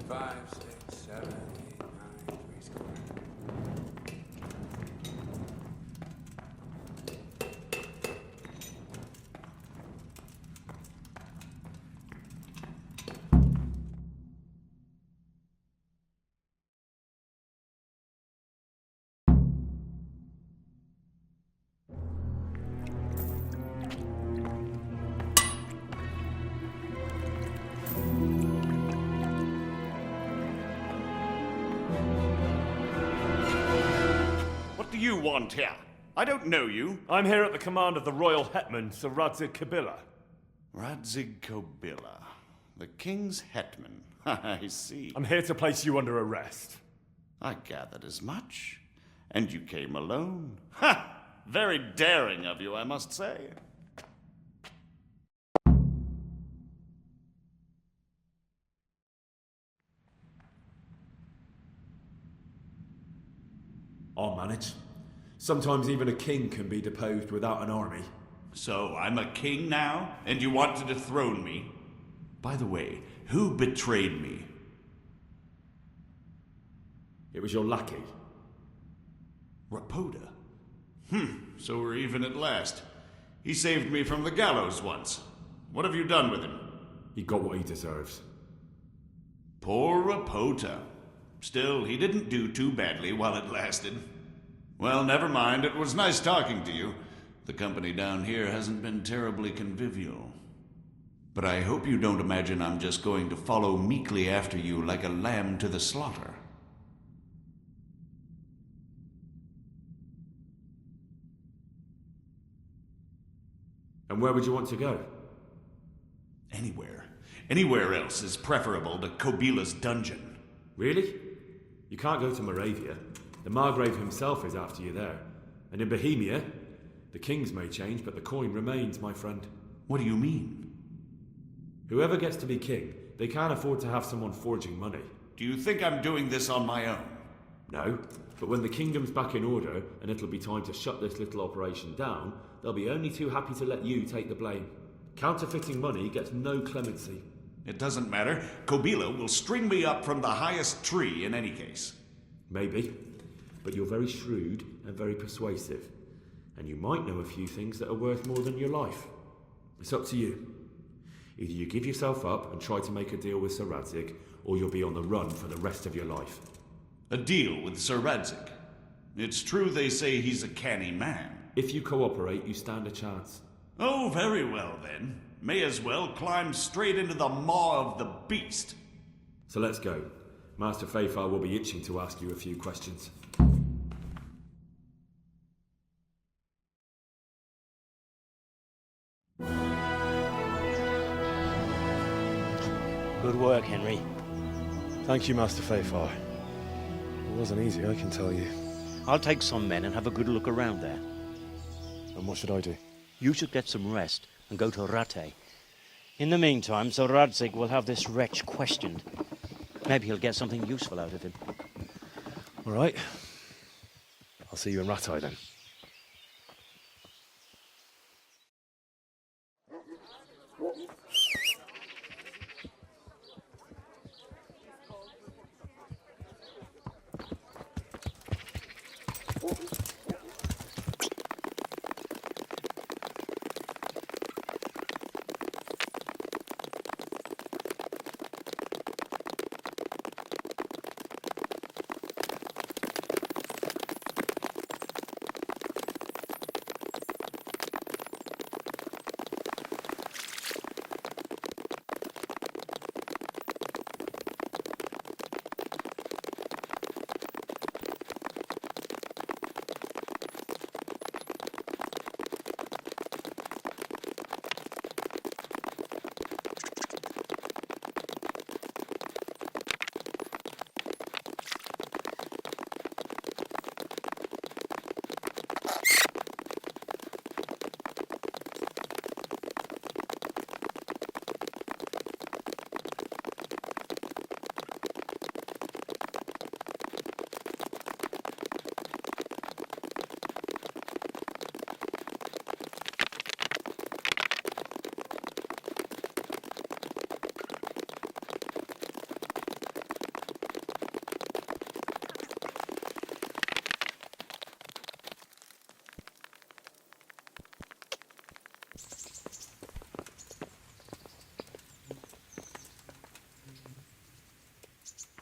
5, 6, 7, 8, 9, 3 square. What do you want here? I don't know you. I'm here at the command of the royal hetman, Sir Radzig Kobyla. Radzig Kobyla, the king's hetman. I see. I'm here to place you under arrest. I gathered as much. And you came alone. Ha! Very daring of you, I must say. I'll manage. Sometimes even a king can be deposed without an army. So I'm a king now, and you want to dethrone me? By the way, who betrayed me? It was your lackey. Rapoda? So we're even at last. He saved me from the gallows once. What have you done with him? He got what he deserves. Poor Rapoda. Still, he didn't do too badly while it lasted. Well, never mind. It was nice talking to you. The company down here hasn't been terribly convivial. But I hope you don't imagine I'm just going to follow meekly after you like a lamb to the slaughter. And where would you want to go? Anywhere. Anywhere else is preferable to Kobyla's dungeon. Really? You can't go to Moravia. The Margrave himself is after you there. And in Bohemia, the kings may change, but the coin remains, my friend. What do you mean? Whoever gets to be king, they can't afford to have someone forging money. Do you think I'm doing this on my own? No, but when the kingdom's back in order, and it'll be time to shut this little operation down, they'll be only too happy to let you take the blame. Counterfeiting money gets no clemency. It doesn't matter. Kobyla will string me up from the highest tree in any case. Maybe, but you're very shrewd and very persuasive. And you might know a few things that are worth more than your life. It's up to you. Either you give yourself up and try to make a deal with Sir Radzig, or you'll be on the run for the rest of your life. A deal with Sir Radzig? It's true they say he's a canny man. If you cooperate, you stand a chance. Oh, very well then. May as well climb straight into the maw of the beast. So let's go. Master Fafar will be itching to ask you a few questions. Good work, Henry. Thank you, Master Fafar. It wasn't easy, I can tell you. I'll take some men and have a good look around there. And what should I do? You should get some rest and go to Rattay. In the meantime, Sir Radzig will have this wretch questioned. Maybe he'll get something useful out of him. All right. I'll see you in Rattay then.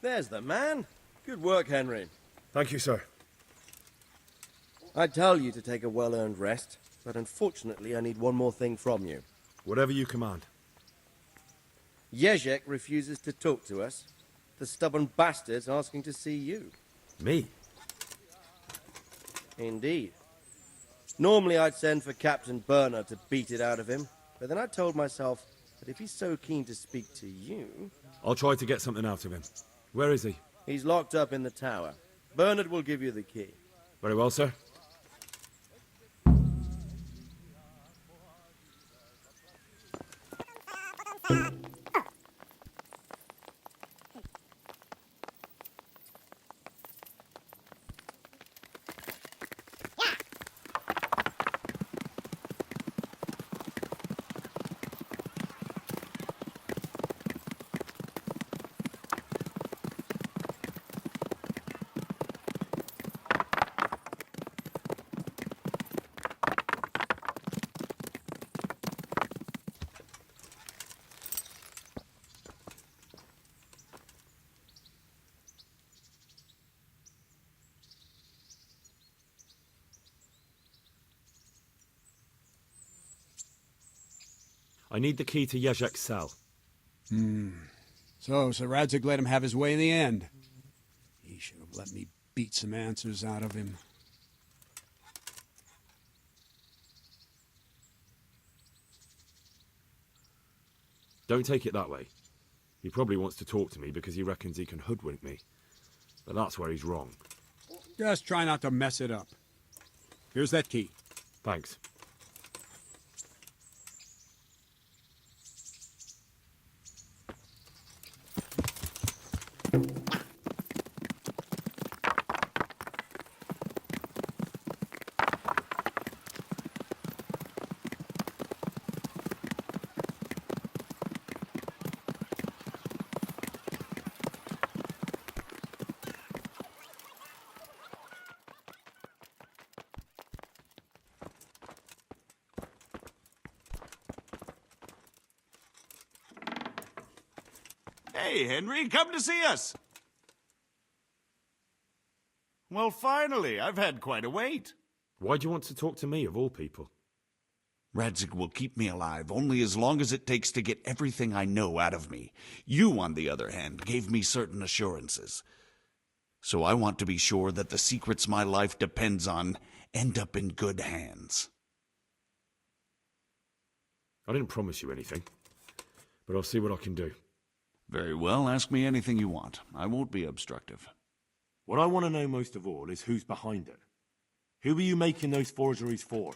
There's the man. Good work, Henry. Thank you, sir. I tell you to take a well-earned rest, but unfortunately I need one more thing from you. Whatever you command. Jezek refuses to talk to us. The stubborn bastard's asking to see you. Me? Indeed. Normally I'd send for Captain Burner to beat it out of him, but then I told myself that if he's so keen to speak to you... I'll try to get something out of him. Where is he? He's locked up in the tower. Bernard will give you the key. Very well, sir. I need the key to Jezek's cell. So Sir Radzig let him have his way in the end. He should have let me beat some answers out of him. Don't take it that way. He probably wants to talk to me because he reckons he can hoodwink me. But that's where he's wrong. Just try not to mess it up. Here's that key. Thanks. Hey, Henry, come to see us. Well, finally, I've had quite a wait. Why do you want to talk to me, of all people? Radzig will keep me alive only as long as it takes to get everything I know out of me. You, on the other hand, gave me certain assurances. So I want to be sure that the secrets my life depends on end up in good hands. I didn't promise you anything, but I'll see what I can do. Very well, ask me anything you want. I won't be obstructive. What I want to know most of all is who's behind it. Who are you making those forgeries for?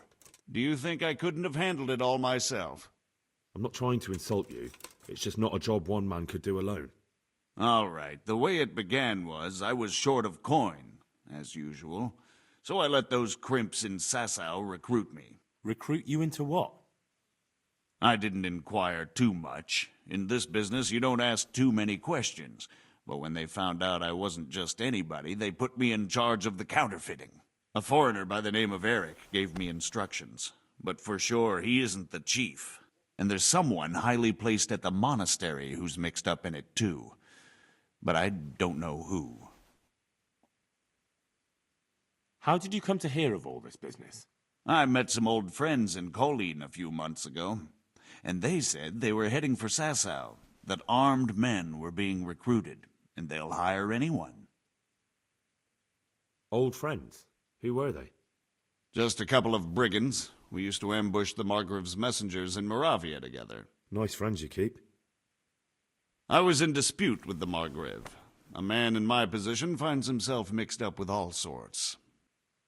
Do you think I couldn't have handled it all myself? I'm not trying to insult you. It's just not a job one man could do alone. All right, the way it began was I was short of coin, as usual. So I let those crimps in Sasau recruit me. Recruit you into what? I didn't inquire too much. In this business, you don't ask too many questions. But when they found out I wasn't just anybody, they put me in charge of the counterfeiting. A foreigner by the name of Eric gave me instructions. But for sure, he isn't the chief. And there's someone highly placed at the monastery who's mixed up in it too. But I don't know who. How did you come to hear of all this business? I met some old friends in Colleen a few months ago. And they said they were heading for Sasau, that armed men were being recruited, and they'll hire anyone. Old friends? Who were they? Just a couple of brigands. We used to ambush the Margrave's messengers in Moravia together. Nice friends you keep. I was in dispute with the Margrave. A man in my position finds himself mixed up with all sorts.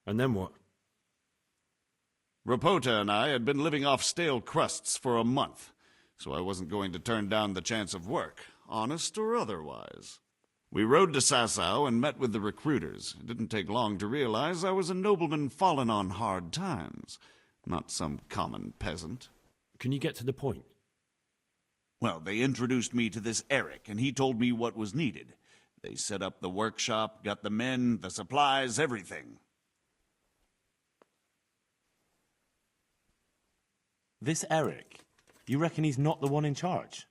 And then what? Rapota and I had been living off stale crusts for a month, so I wasn't going to turn down the chance of work, honest or otherwise. We rode to Sasau and met with the recruiters. It didn't take long to realize I was a nobleman fallen on hard times, not some common peasant. Can you get to the point? Well, they introduced me to this Eric, and he told me what was needed. They set up the workshop, got the men, the supplies, everything. This Eric, you reckon he's not the one in charge?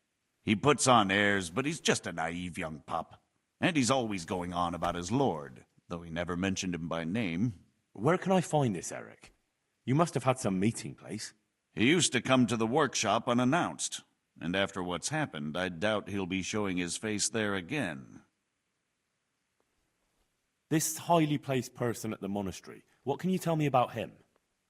He puts on airs, but he's just a naive young pup. And he's always going on about his lord, though he never mentioned him by name. Where can I find this Eric? You must have had some meeting place. He used to come to the workshop unannounced, and after what's happened, I doubt he'll be showing his face there again. This highly placed person at the monastery, what can you tell me about him?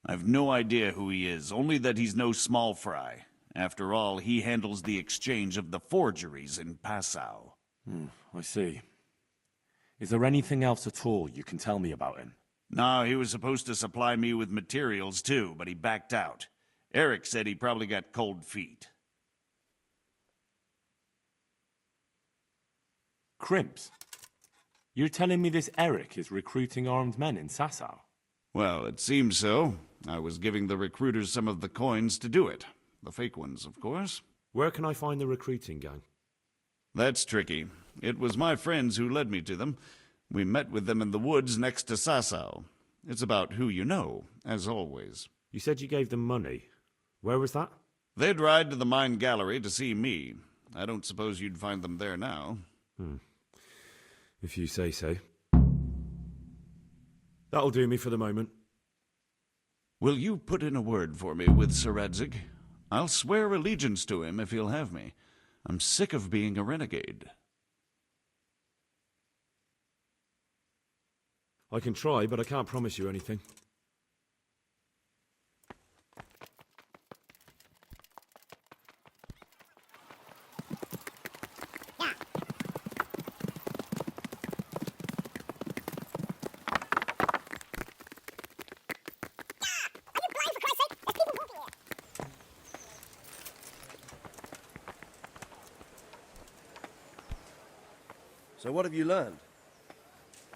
I've no idea who he is, only that he's no small fry. After all, he handles the exchange of the forgeries in Passau. I see. Is there anything else at all you can tell me about him? No, he was supposed to supply me with materials too, but he backed out. Eric said he probably got cold feet. Crimps? You're telling me this Eric is recruiting armed men in Sasau? Well, it seems so. I was giving the recruiters some of the coins to do it. The fake ones, of course. Where can I find the recruiting gang? That's tricky. It was my friends who led me to them. We met with them in the woods next to Sasau. It's about who you know, as always. You said you gave them money. Where was that? They'd ride to the mine gallery to see me. I don't suppose you'd find them there now. If you say so. That'll do me for the moment. Will you put in a word for me with Sir Radzig? I'll swear allegiance to him if he'll have me. I'm sick of being a renegade. I can try, but I can't promise you anything. So what have you learned?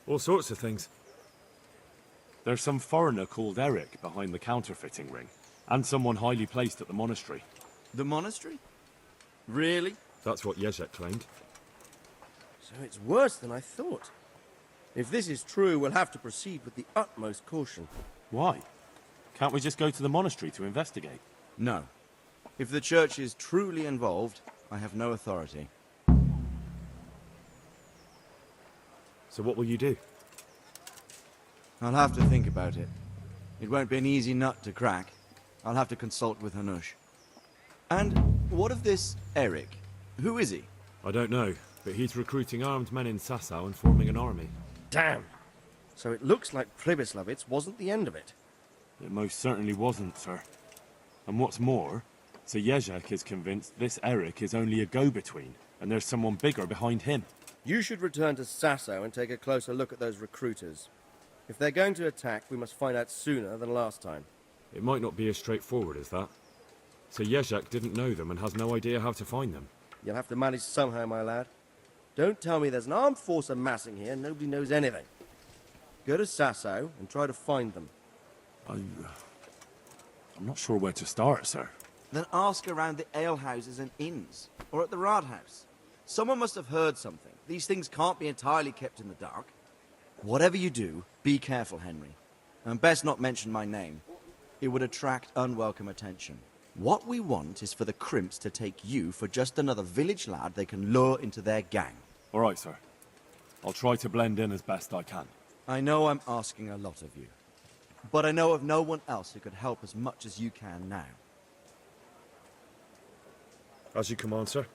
All sorts of things. There's some foreigner called Eric behind the counterfeiting ring, and someone highly placed at the monastery. The monastery? Really? That's what Jezek claimed. So it's worse than I thought. If this is true, we'll have to proceed with the utmost caution. Why? Can't we just go to the monastery to investigate? No. If the church is truly involved, I have no authority. So what will you do? I'll have to think about it. It won't be an easy nut to crack. I'll have to consult with Hanush. And what of this Eric? Who is he? I don't know, but he's recruiting armed men in Sasau and forming an army. Damn! So it looks like Pribyslavitz wasn't the end of it. It most certainly wasn't, sir. And what's more, Sir Jezek is convinced this Eric is only a go-between, and there's someone bigger behind him. You should return to Sasau and take a closer look at those recruiters. If they're going to attack, we must find out sooner than last time. It might not be as straightforward as that. Sir Jezek didn't know them and has no idea how to find them. You'll have to manage somehow, my lad. Don't tell me there's an armed force amassing here and nobody knows anything. Go to Sasau and try to find them. I'm not sure where to start, sir. Then ask around the alehouses and inns, or at the Rathaus. Someone must have heard something. These things can't be entirely kept in the dark. Whatever you do, be careful, Henry. And best not mention my name. It would attract unwelcome attention. What we want is for the Crimps to take you for just another village lad they can lure into their gang. All right, sir. I'll try to blend in as best I can. I know I'm asking a lot of you, but I know of no one else who could help as much as you can now. As you command, sir.